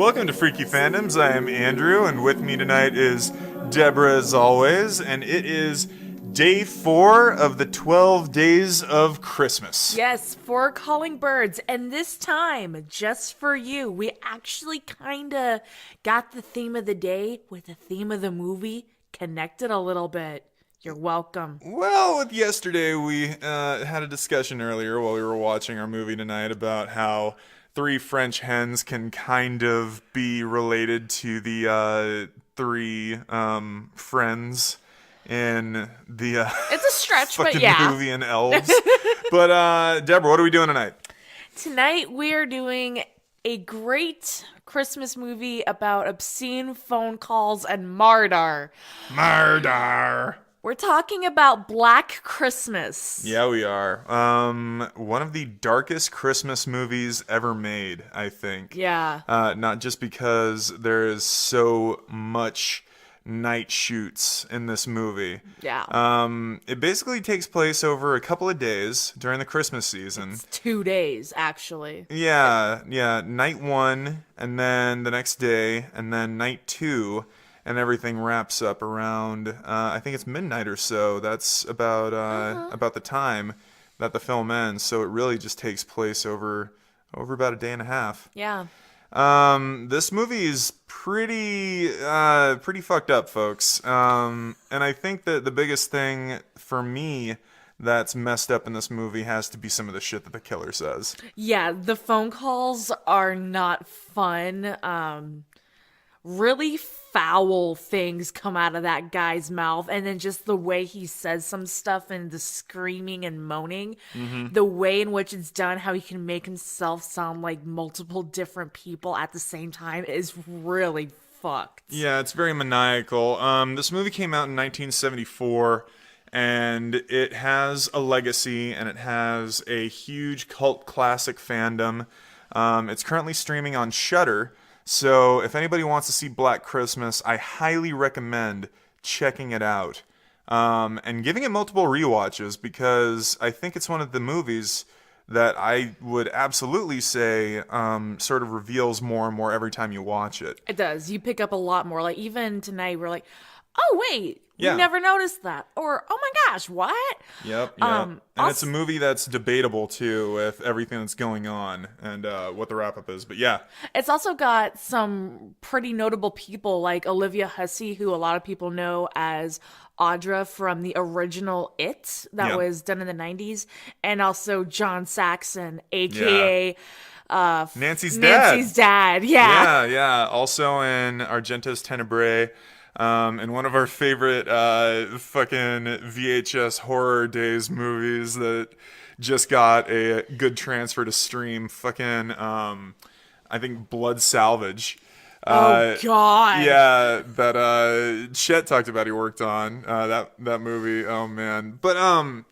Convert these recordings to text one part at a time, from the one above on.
Welcome to Freaky Fandoms. I am Andrew, and with me tonight is Deborah, as always, and it is day 4 of the 12 days of Christmas. Yes, 4 calling birds, and this time, just for you, we actually kind of got the theme of the day with the theme of the movie connected a little bit. You're welcome. Well, with yesterday, we had a discussion earlier while we were watching our movie tonight about how 3 French hens can kind of be related to the 3 friends in the It's a stretch, but fucking yeah. movie in Elves. But Deborah, what are we doing tonight? Tonight, we are doing a great Christmas movie about obscene phone calls and murder. Murder. We're talking about Black Christmas. Yeah, we are. One of the darkest Christmas movies ever made, I think. Yeah. Not just because there is so much night shoots in this movie. Yeah. It basically takes place over a couple of days during the Christmas season. It's 2 days, actually. Yeah. Night 1, and then the next day, and then night 2. And everything wraps up around, I think it's midnight or so. That's about the time that the film ends. So it really just takes place over about a day and a half. Yeah. This movie is pretty fucked up, folks. And I think that the biggest thing for me that's messed up in this movie has to be some of the shit that the killer says. Yeah, the phone calls are not fun. Really foul things come out of that guy's mouth, and then just the way he says some stuff and the screaming and moaning, the way in which it's done, how he can make himself sound like multiple different people at the same time is really fucked. Yeah, it's very maniacal. This movie came out in 1974, and it has a legacy, and it has a huge cult classic fandom. It's currently streaming on Shudder. So if anybody wants to see Black Christmas, I highly recommend checking it out and giving it multiple rewatches, because I think it's one of the movies that I would absolutely say sort of reveals more and more every time you watch it. It does. You pick up a lot more. Like, even tonight, we're like, oh, wait, Yeah. we never noticed that. Or, oh my gosh, what? Yep. Um, And it's a also- movie that's debatable, too, with everything that's going on and what the wrap-up is. But yeah. It's also got some pretty notable people like Olivia Hussey, who a lot of people know as Audra from the original It that Yeah. was done in the 90s, and also John Saxon, aka Nancy's dad. Nancy's dad. Yeah. Yeah. Also in Argento's Tenebrae. And one of our favorite fucking VHS horror days movies that just got a good transfer to stream. Fucking, I think Blood Salvage. Oh God. Yeah, that Chet talked about he worked on that movie. Oh man. But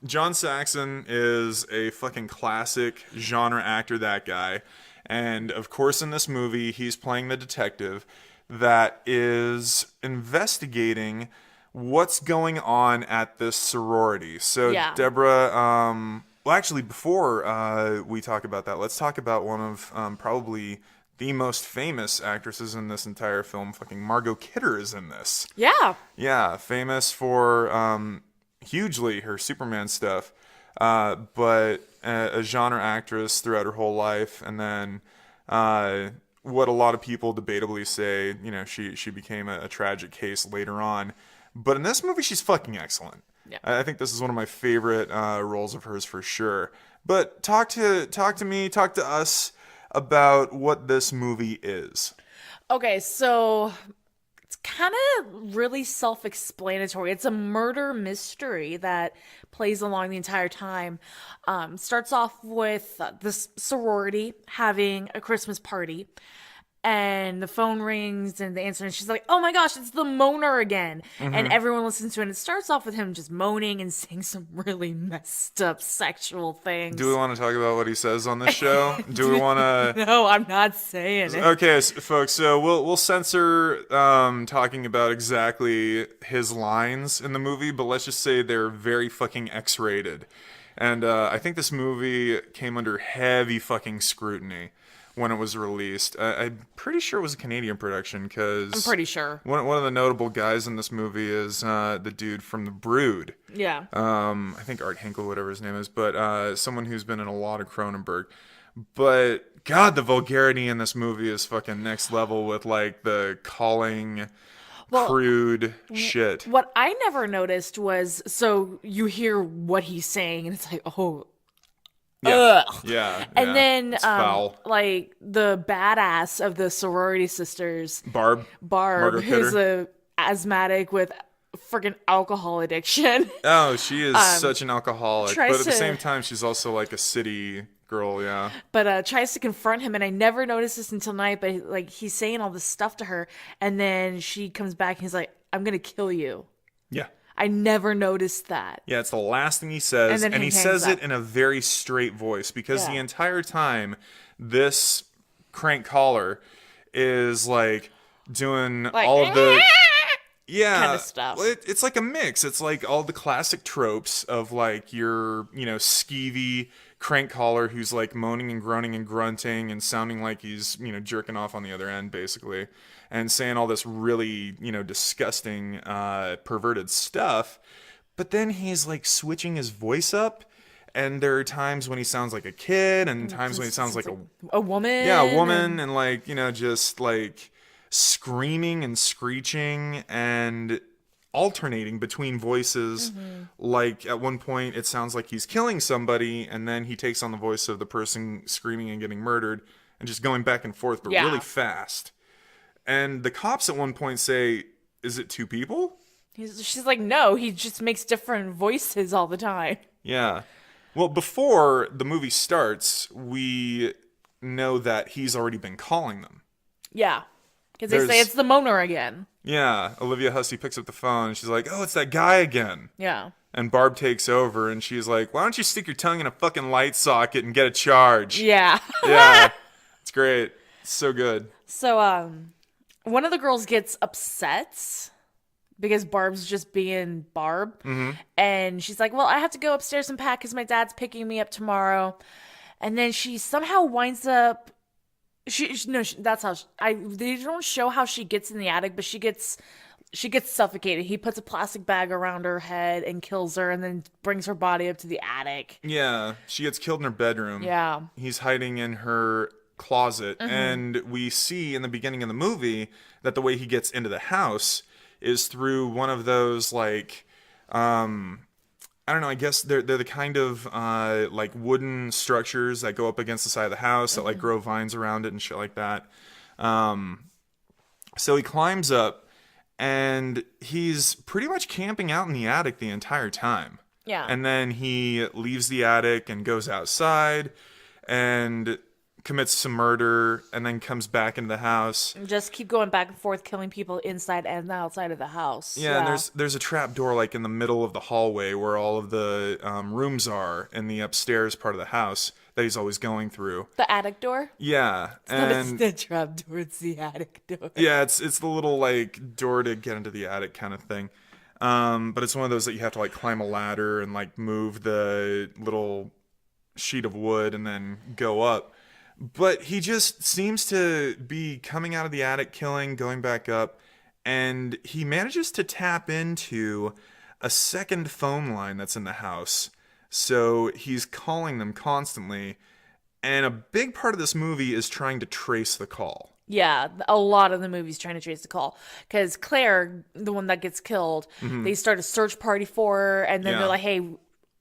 John Saxon is a fucking classic genre actor, that guy. And of course in this movie he's playing the detective that is investigating what's going on at this sorority. So Yeah. Deborah, well actually before we talk about that, let's talk about one of probably the most famous actresses in this entire film. Fucking Margot Kidder is in this. Yeah. Yeah, famous for hugely her Superman stuff, but a genre actress throughout her whole life, and then what a lot of people debatably say, you know, she became a tragic case later on. But in this movie, she's fucking excellent. Yeah. I think this is one of my favorite roles of hers for sure. But talk to us about what this movie is. Okay, so it's kind of really self-explanatory. It's a murder mystery that plays along the entire time. Starts off with this sorority having a Christmas party, and the phone rings and the answer, and she's like, oh my gosh, it's the moaner again. And everyone listens to it, and it starts off with him just moaning and saying some really messed up sexual things. Do we want to talk about what he says on this show? Do we want to... No, I'm not saying it. Okay, folks, so we'll censor talking about exactly his lines in the movie, but let's just say they're very fucking X-rated. And I think this movie came under heavy fucking scrutiny when it was released. I'm pretty sure it was a Canadian production I'm because pretty sure. one of the notable guys in this movie is the dude from The Brood. Yeah. I think Art Hinkle, whatever his name is, but someone who's been in a lot of Cronenberg. But God, the vulgarity in this movie is fucking next level with like the calling, crude shit. What I never noticed was, so you hear what he's saying, and it's like, oh, Yeah, ugh. yeah. And then, It's foul. like the badass of the sorority sisters, Barb, Barb, Margot who's Kidder. a asthmatic with freaking alcohol addiction. Oh, she is such an alcoholic, tries but at the to- same time, she's also like a city girl. Yeah, But tries to confront him, and I never noticed this until night. But like he's saying all this stuff to her, and then she comes back and he's like, "I'm gonna kill you." yeah. I never noticed that. Yeah, it's the last thing he says, And then and he he hangs says up. it in a very straight voice because the Yeah. entire time, this crank caller is like doing Like, all of the yeah kinda stuff. well, it's like a mix. It's like all the classic tropes of like your skeevy crank caller who's like moaning and groaning and grunting and sounding like he's jerking off on the other end basically, and saying all this really disgusting perverted stuff. But then he's like switching his voice up, and there are times when he sounds like a kid and times when he sounds like a woman. a woman, and like just like screaming and screeching and alternating between voices. Like at one point it sounds like he's killing somebody, and then he takes on the voice of the person screaming and getting murdered, and just going back and forth, but Yeah. really fast. And the cops at one point say, is it two people? She's like, no, he just makes different voices all the time. Yeah. Well, before the movie starts, we know that he's already been calling them. Yeah. Because they say There's- it's the moaner again. Yeah, Olivia Hussey picks up the phone and she's like, "Oh, it's that guy again." Yeah. And Barb takes over and she's like, "Why don't you stick your tongue in a fucking light socket and get a charge?" Yeah. Yeah. It's great. It's so good. So, one of the girls gets upset because Barb's just being Barb. Mm-hmm. And she's like, well, I have to go upstairs and pack because my dad's picking me up tomorrow. And then she somehow winds up. That's how they don't show how she gets in the attic, but she gets suffocated. He puts a plastic bag around her head and kills her, and then brings her body up to the attic. Yeah, she gets killed in her bedroom. Yeah. He's hiding in her closet, and we see in the beginning of the movie that the way he gets into the house is through one of those like I don't know, I guess they're the kind of like wooden structures that go up against the side of the house that like grow vines around it and shit like that. So he climbs up, and he's pretty much camping out in the attic the entire time. Yeah. And then he leaves the attic and goes outside and commits some murder, and then comes back into the house. Just keep going back and forth, killing people inside and outside of the house. Yeah, and there's a trap door like in the middle of the hallway where all of the rooms are in the upstairs part of the house that he's always going through. The attic door? Yeah, It's and the trap door, it's the attic door. yeah, it's the little like door to get into the attic kind of thing. But it's one of those that you have to like climb a ladder and like move the little sheet of wood and then go up. But he just seems to be coming out of the attic, killing, going back up, and he manages to tap into a second phone line that's in the house. So he's calling them constantly, and a big part of this movie is trying to trace the call. Yeah, a lot of the movie's trying to trace the call. Because Claire, the one that gets killed, they start a search party for her, and then Yeah. they're like, hey,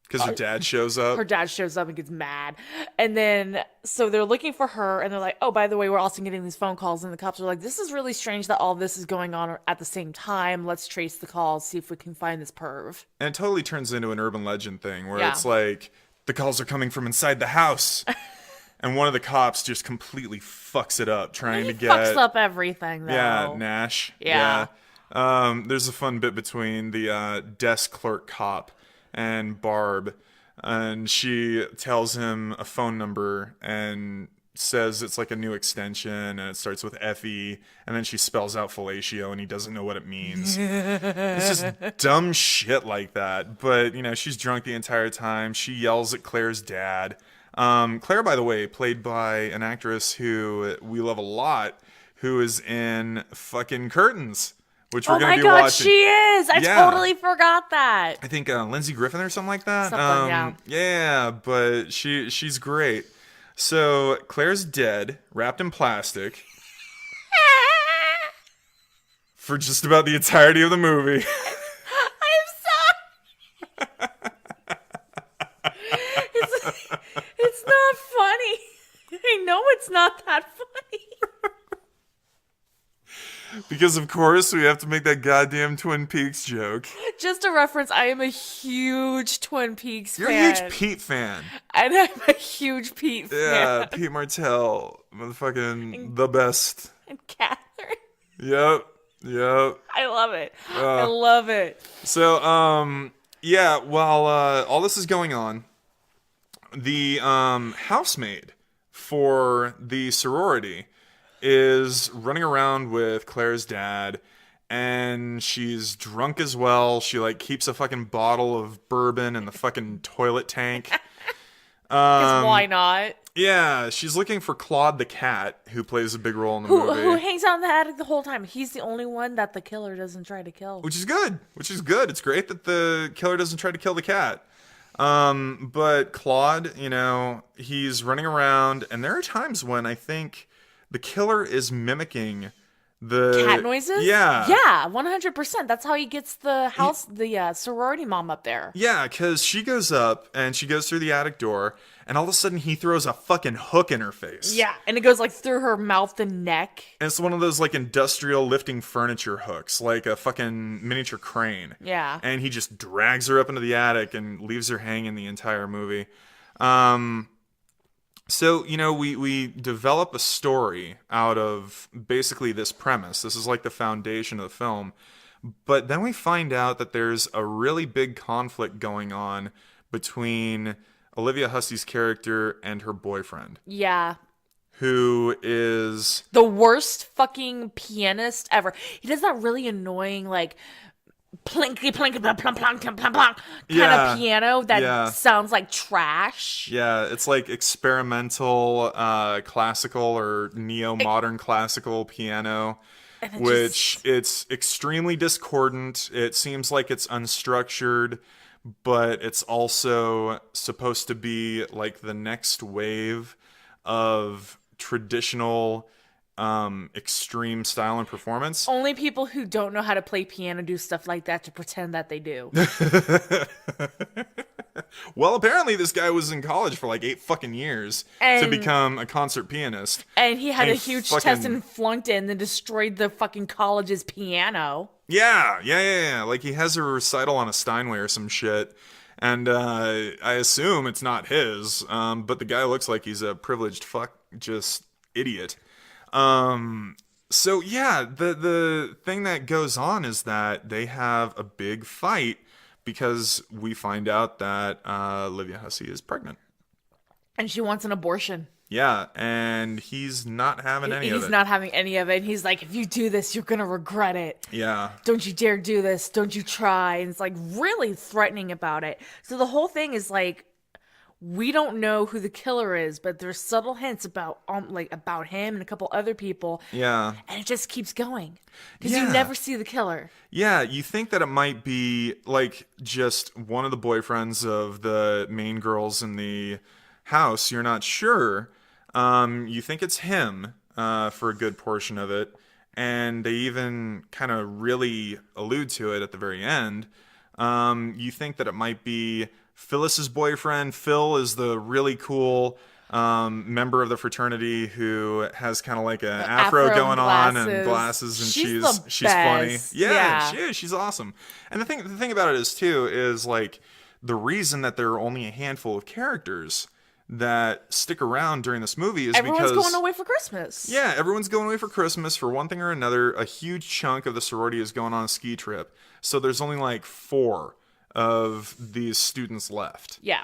Because her dad shows up. her dad shows up and gets mad. And then, so they're looking for her, and they're like, oh, by the way, we're also getting these phone calls. And the cops are like, this is really strange that all this is going on at the same time. Let's trace the calls, see if we can find this perv. And it totally turns into an urban legend thing where Yeah. it's like, the calls are coming from inside the house. And one of the cops just completely fucks it up trying He to get... fucks up everything, though. Yeah, Nash. Yeah. There's a fun bit between the desk clerk cop and Barb, and she tells him a phone number and says it's like a new extension, and it starts with Effie, and then she spells out fellatio, and he doesn't know what it means. It's just dumb shit like that. But she's drunk the entire time. She yells at Claire's dad. Claire, by the way, played by an actress who we love a lot, who is in fucking Curtains, which we're Oh going my to be god, watching. she is! I Yeah. totally forgot that. I think Lindsay Griffin or something like that. Something, yeah. Yeah, but she's great. So Claire's dead, wrapped in plastic, for just about the entirety of the movie. I'm sorry. It's not funny. I know it's not that funny. Because of course we have to make that goddamn Twin Peaks joke. Just a reference, I am a huge Twin Peaks You're fan. a huge Pete fan. And I'm a huge Pete Yeah, fan. Pete Martell, motherfucking the best. And Catherine. Yep. I love it. I love it. So, yeah, while all this is going on, the housemaid for the sorority is running around with Claire's dad, and she's drunk as well. She like keeps a fucking bottle of bourbon in the fucking toilet tank. Because why not? Yeah, she's looking for Claude the cat, who plays a big role in the movie. Who hangs out in the attic the whole time? He's the only one that the killer doesn't try to kill. Which is good. It's great that the killer doesn't try to kill the cat. But Claude, he's running around, and there are times when I think the killer is mimicking the Cat noises? Yeah. Yeah, 100%. That's how he gets the house, the sorority mom up there. Yeah, because she goes up and she goes through the attic door, and all of a sudden he throws a fucking hook in her face. Yeah, and it goes like through her mouth and neck. And it's one of those like industrial lifting furniture hooks, like a fucking miniature crane. Yeah. And he just drags her up into the attic and leaves her hanging the entire movie. So, we develop a story out of basically this premise. This is like the foundation of the film. But then we find out that there's a really big conflict going on between Olivia Hussey's character and her boyfriend, Yeah. who is... The worst fucking pianist ever. He does that really annoying, like, plinky plink plunk plunk plunk plunk plunk kind of piano that sounds like trash. Yeah, it's like experimental classical or neo-modern classical piano, which it's extremely discordant. It seems like it's unstructured, but it's also supposed to be like the next wave of traditional extreme style and performance. Only people who don't know how to play piano do stuff like that to pretend that they do. Well, apparently this guy was in college for like 8 fucking years to And- become a concert pianist. And he had And a huge fucking- test and flunked it and then destroyed the fucking college's piano. Yeah. Like he has a recital on a Steinway or some shit. And I assume it's not his, but the guy looks like he's a privileged just idiot. So yeah, the thing that goes on is that they have a big fight because we find out that Olivia Hussey is pregnant. And she wants an abortion. Yeah, and he's not having any of it. He's not having any of it. And he's like, if you do this, you're going to regret it. Yeah. Don't you dare do this. Don't you try. And it's like really threatening about it. So the whole thing is like, we don't know who the killer is, but there's subtle hints about about him and a couple other people. Yeah. And it just keeps going. Because Yeah. you never see the killer. Yeah, you think that it might be like just one of the boyfriends of the main girls in the house. You're not sure. You think it's him for a good portion of it. And they even kind of really allude to it at the very end. You think that it might be Phyllis's boyfriend. Phil is the really cool member of the fraternity who has kind of like an afro afro going and on and glasses. glasses, and She's the she's funny. best. Yeah, Yeah. she is. She's awesome. And the thing about it is too is like the reason that there are only a handful of characters that stick around during this movie is Everyone's because going away for Christmas. yeah, everyone's going away for Christmas for one thing or another. A huge chunk of the sorority is going on a ski trip, so there's only like 4 of these students left. Yeah.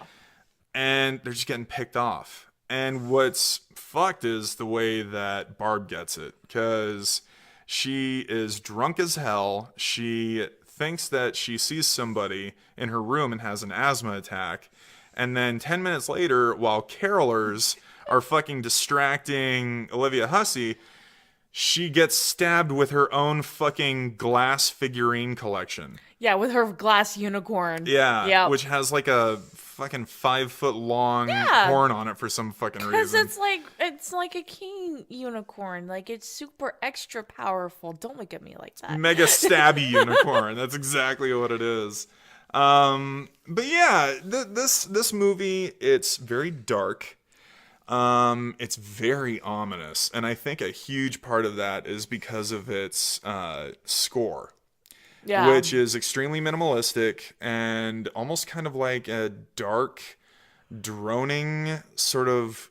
And they're just getting picked off. And what's fucked is the way that Barb gets it, because she is drunk as hell. She thinks that she sees somebody in her room and has an asthma attack. And then 10 minutes later, while carolers are fucking distracting Olivia Hussey, she gets stabbed with her own fucking glass figurine collection. Yeah, with her glass unicorn. Yeah, Yeah. which has like a fucking 5 foot long Yeah. horn on it for some fucking Because reason. it's like a king unicorn. Like, it's super extra powerful. Don't look at me like that. Mega stabby unicorn. That's exactly what it is. But yeah, this movie, it's very dark. It's very ominous, and I think a huge part of that is because of its score, Yeah. which is extremely minimalistic and almost kind of like a dark, droning sort of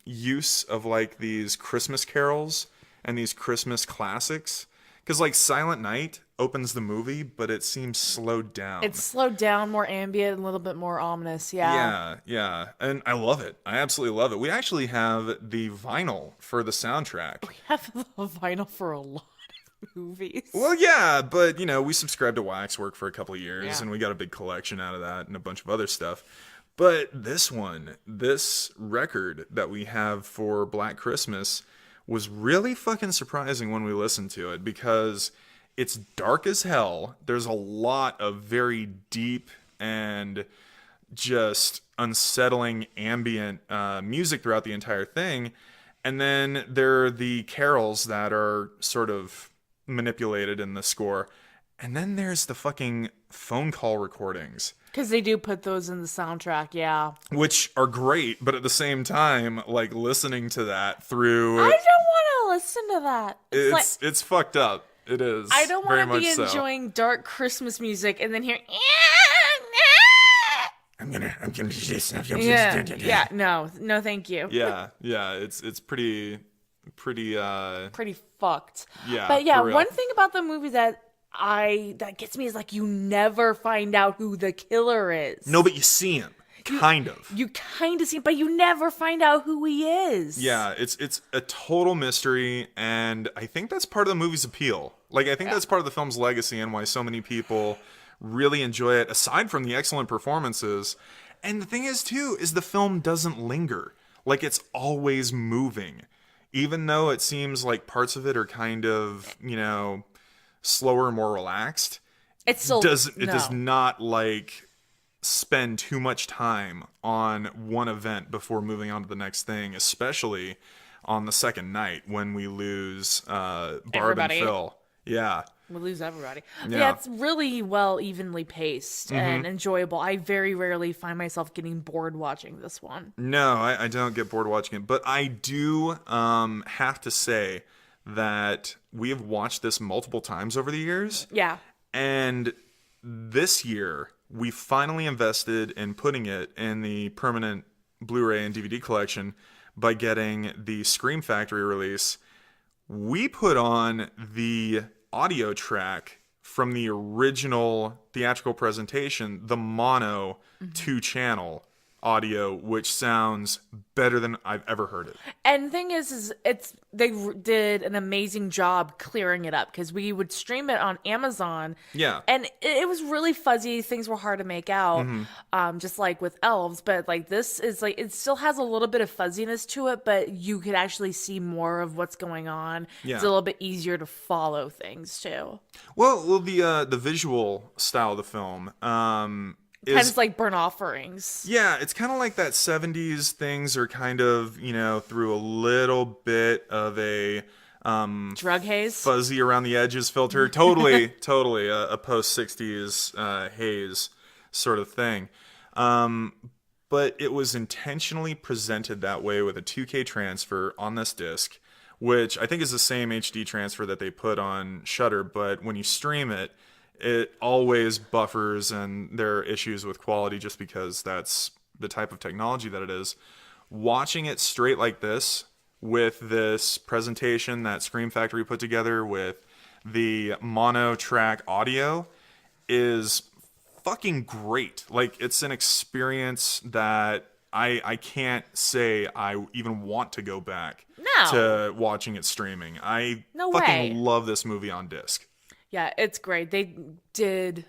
use of like these Christmas carols and these Christmas classics. Because like Silent Night opens the movie, but it seems slowed down. It's slowed down, more ambient, a little bit more ominous. Yeah. Yeah, and I love it. I absolutely love it. We actually have the vinyl for the soundtrack. We have the vinyl for a lot of movies. Well, yeah, but you know, we subscribed to Waxwork for a couple of years, Yeah. and we got a big collection out of that and a bunch of other stuff. But this record that we have for Black Christmas was really fucking surprising when we listened to it because it's dark as hell. There's a lot of very deep and just unsettling ambient music throughout the entire thing. And then there are the carols that are sort of manipulated in the score. And then there's the fucking phone call recordings, Because they do put those in the soundtrack, yeah. which are great, but at the same time, like listening to that through I don't want to listen to that. it's fucked up. It is. I don't very want to be much so. enjoying dark Christmas music and then hear. I'm gonna do this. Yeah, no, thank you. yeah. It's pretty Pretty fucked. Yeah, But yeah, for real. one thing about the movie that gets me is like you never find out who the killer is. No, but you see him, kind of. You kind of see, but you never find out who he is. Yeah, it's a total mystery, and I think that's part of the movie's appeal. Like, I think that's part of the film's legacy and why so many people really enjoy it, aside from the excellent performances. And the thing is, too, is the film doesn't linger. Like, it's always moving. Even though it seems like parts of it are kind of, you know, slower, more relaxed, It's still it no. does not, like, spend too much time on one event before moving on to the next thing, especially on the second night when we lose Barb Everybody. and Phil. Yeah. We lose everybody. Yeah. Yeah, it's really well evenly paced and enjoyable. I very rarely find myself getting bored watching this one. No, I don't get bored watching it, but I do have to say that we have watched this multiple times over the years, Yeah. and this year we finally invested in putting it in the permanent Blu-ray and DVD collection by getting the Scream Factory release. We put on the audio track from the original theatrical presentation, the mono 2-channel audio, which sounds better than I've ever heard it. And the thing is they did an amazing job clearing it up because we would stream it on Amazon. Yeah. And it was really fuzzy. Things were hard to make out, just like with Elves. But like this is like it still has a little bit of fuzziness to it, but you could actually see more of what's going on. Yeah. It's a little bit easier to follow things too. Well, the visual style of the film Kind is of like burnt offerings. yeah, it's kind of like that 70s things are kind of, you know, through a little bit of a Drug haze. fuzzy around the edges filter. Totally a post 60s haze sort of thing. But it was intentionally presented that way with a 2K transfer on this disc, which I think is the same HD transfer that they put on Shudder, but when you stream it, it always buffers and there are issues with quality just because that's the type of technology that it is. Watching it straight like this with this presentation that Scream Factory put together with the mono track audio is fucking great. Like, it's an experience that I can't say I even want to go back No. to watching it streaming. I No fucking way. love this movie on disc. Yeah, it's great. They did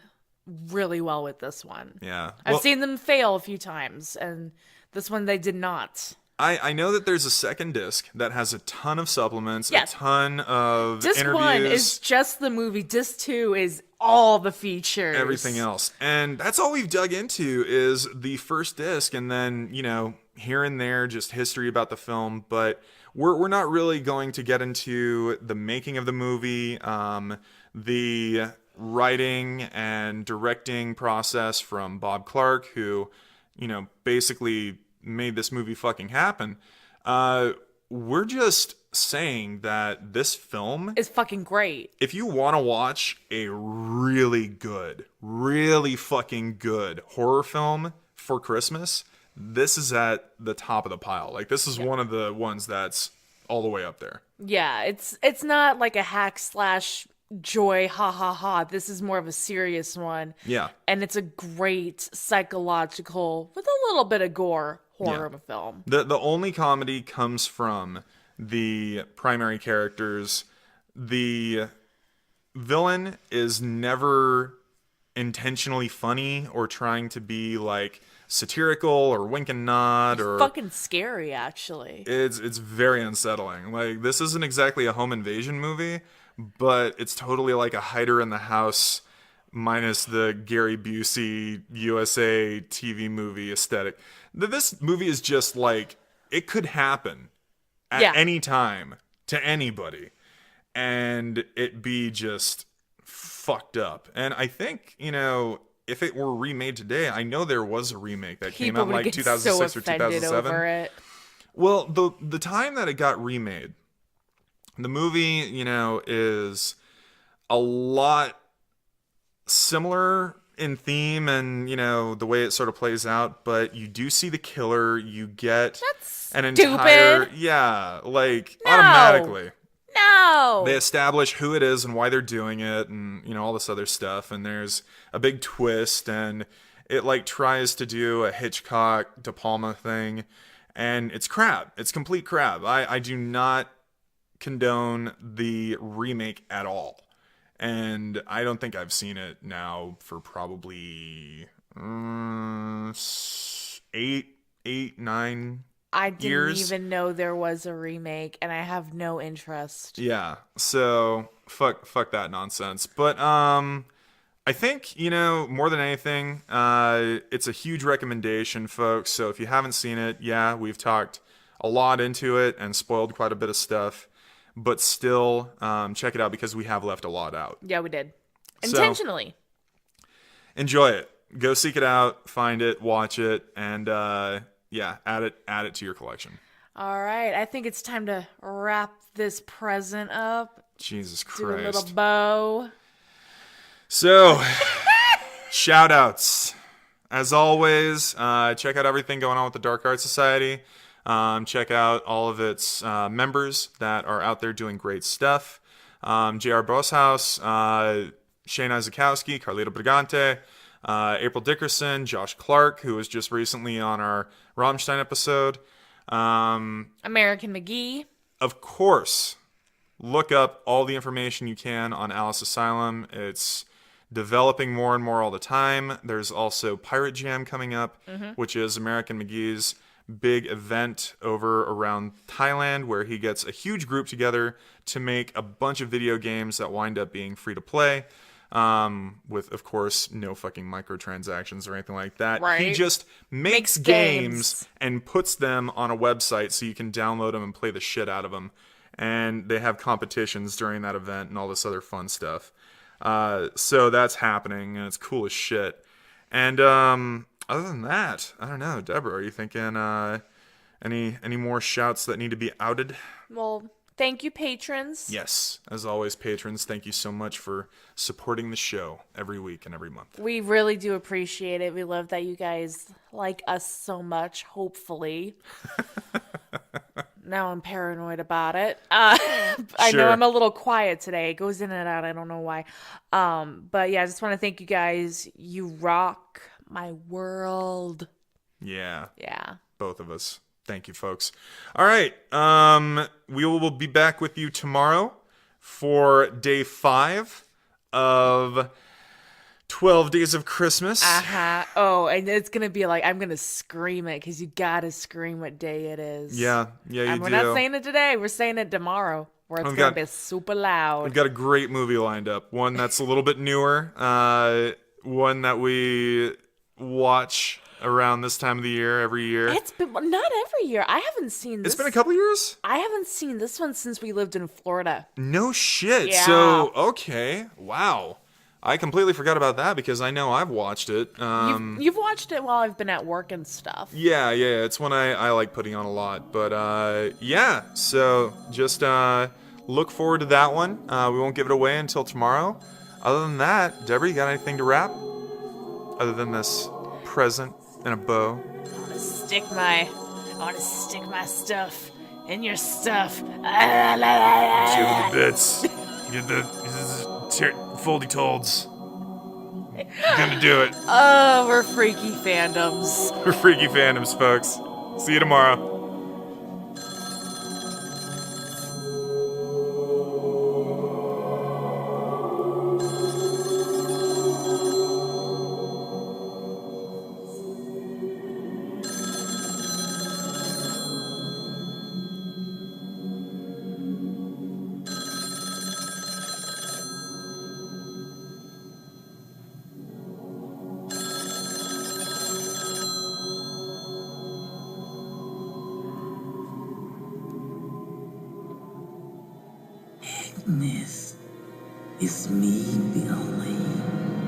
really well with this one. Yeah. I've Well, seen them fail a few times, and this one they did not. I know that there's a second disc that has a ton of supplements, Yes. a ton of Disc interviews, 1 is just the movie. Disc 2 is all the features. everything else. And that's all we've dug into is the first disc, and then, here and there just history about the film, but we're not really going to get into the making of the movie, the writing and directing process from Bob Clark, who, basically made this movie fucking happen. We're just saying that this film, Is fucking great. if you want to watch a really good, really fucking good horror film for Christmas, this is at the top of the pile. Like, this is one of the ones that's all the way up there. Yeah, it's not like a hack slash joy, ha ha ha. This is more of a serious one. Yeah. And it's a great psychological, with a little bit of gore, horror film. The only comedy comes from the primary characters. The villain is never intentionally funny or trying to be like satirical or wink and nod or Fucking scary, actually. it's very unsettling. Like, this isn't exactly a home invasion movie, but it's totally like a hider in the house minus the Gary Busey USA TV movie aesthetic. This movie is just like, it could happen at Yeah. any time to anybody and it be just fucked up. And I think, if it were remade today, I know there was a remake that came People out in would like get 2006 so or offended 2007. over it. Well, the time that it got remade, the movie, is a lot similar in theme and, the way it sort of plays out, but you do see the killer, you get an entire, stupid. No. automatically. No! They establish who it is and why they're doing it and, all this other stuff, and there's a big twist, and it, like, tries to do a Hitchcock, De Palma thing, and it's crap. It's complete crap. I do not condone the remake at all. And I don't think I've seen it now for probably 9 I didn't years. even know there was a remake, and I have no interest. Yeah. So fuck that nonsense. But I think, more than anything, it's a huge recommendation, folks. So if you haven't seen it, yeah, we've talked a lot into it and spoiled quite a bit of stuff. But still, check it out because we have left a lot out. Yeah, we did. So- Intentionally. Enjoy it. Go seek it out, find it, watch it, and add it to your collection. All right, I think it's time to wrap this present up. Jesus Do a little Christ. bow. So, shout outs. As always, check out everything going on with the Dark Arts Society. Check out all of its members that are out there doing great stuff. J.R. Bosshaus, Shane Isakowski, Carlito Brigante, April Dickerson, Josh Clark, who was just recently on our Rammstein episode. American McGee. Of course, look up all the information you can on Alice Asylum. It's developing more and more all the time. There's also Pirate Jam coming up, which is American McGee's big event over around Thailand, where he gets a huge group together to make a bunch of video games that wind up being free to play, with, of course, no fucking microtransactions or anything like that. He Right. just makes games and puts them on a website so you can download them and play the shit out of them. And they have competitions during that event and all this other fun stuff. So that's happening, and it's cool as shit. And other than that, I don't know, Deborah, are you thinking any more shouts that need to be outed? Well, thank you, patrons. Yes, as always, patrons, thank you so much for supporting the show every week and every month. We really do appreciate it. We love that you guys like us so much, hopefully. Now I'm paranoid about it. I Sure. know I'm a little quiet today. It goes in and out. I don't know why. But yeah, I just want to thank you guys. You rock my world. Yeah, Yeah. both of us. Thank you, folks. All right, we will be back with you tomorrow for day 5 of 12 Days of Christmas. Uh-huh. Oh, and it's gonna be like I'm gonna scream it because you gotta scream what day it is. Yeah, you And we're do. not saying it today. We're saying it tomorrow, where it's I've gonna got- be super loud. We've got a great movie lined up. One that's a little bit newer. One that we watch around this time of the year every year. It's been not every year. I haven't seen this. It's been a couple years? I haven't seen this one since we lived in Florida. No shit. Yeah. So, okay. Wow. I completely forgot about that because I know I've watched it. You've watched it while I've been at work and stuff. Yeah, it's one I like putting on a lot. But yeah, so just look forward to that one. We won't give it away until tomorrow. Other than that, Deborah, you got anything to wrap? Other than this present and a bow? I want to stick my stuff in your stuff. Get the bits. Get the foldy tolds. Gonna do it. Oh, we're freaky fandoms. We're freaky fandoms, folks. See you tomorrow. Agnes, it's me, Billy.